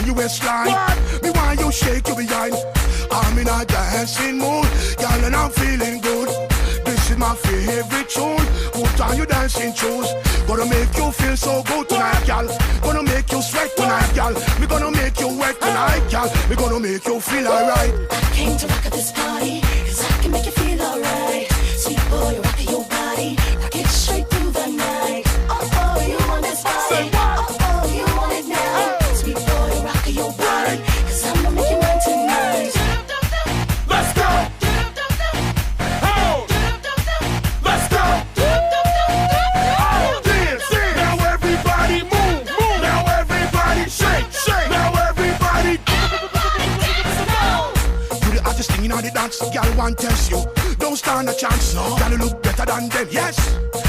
your waistline. Me want you shake your behind. I'm in a dancing mood, girl, and I'm feeling good. This is my favorite tune. Put on your dancing shoes. Gonna make you feel so good tonight, girl. Gonna make you sweat tonight, girl. Me gonna make you wet tonight, girl. Me gonna make you feel alright. I came to rock at this party, cause I can make you feel alright. Sweet boy, rock your body, rock it straight through the night. Oh, you want this body? Say what? Oh, you want it now? Sweet boy, rock your body, cause I'ma make you mine tonight. Let's go! Oh! Let's go! Oh, dance! Now everybody move! Now everybody shake! Now everybody do the hottest thing in the dance. Girl want test you. Don't stand a chance. Girl, you look better than them. Yes.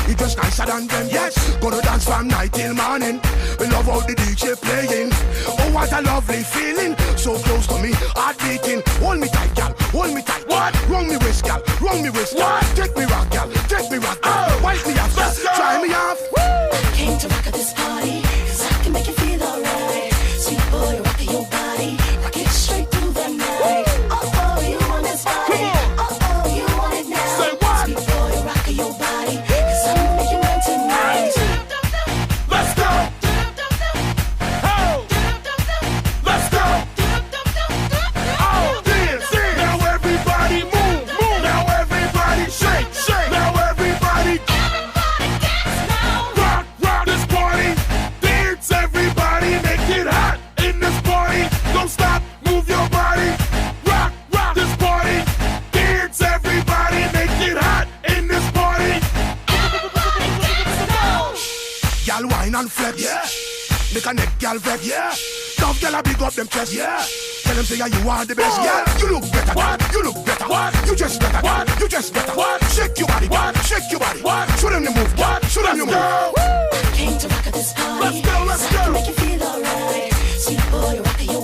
You dress nicer than them. Yes. Gonna dance from night till morning. We love how the DJ playing. Oh, what a lovely feeling. So close to me, heart beating. Hold me tight, girl. Hold me tight. What? Wrong me waist, girl. Wrong me waist. What? Take me rock, girl. Take me rock, girl. Wipe me off, girl. Try me off. I came to rock at this party, cause I can make you feel alright. Sweet boy, rock your body, rock it straight through the night. Oh, you want this body? Oh, you want it now? Say what? Sweet boy, rock your body, cause I'ma make you mine tonight. Let's go! Oh! Let's go! Oh, dance! Now everybody move! Now everybody shake! Now everybody rock this party! Dance, everybody! Make it hot in this party! Don't stop, move your body! Rock this party! Dance, everybody! Make it hot in this party! Y'all wine and flex. Yeah. Make a neck y'all vex. Yeah. Tough y'all big up them chest. Yeah. Tell them say you are the best. Yeah. You look better. What? You look better. What? You just better. What? You just better. What? Shake your body. What? Shake your body. What? Show them you move. What? Show them you move. I came to rock at this party, Let's go, let's cause I can go. make you feel alright. Sweet boy, rock your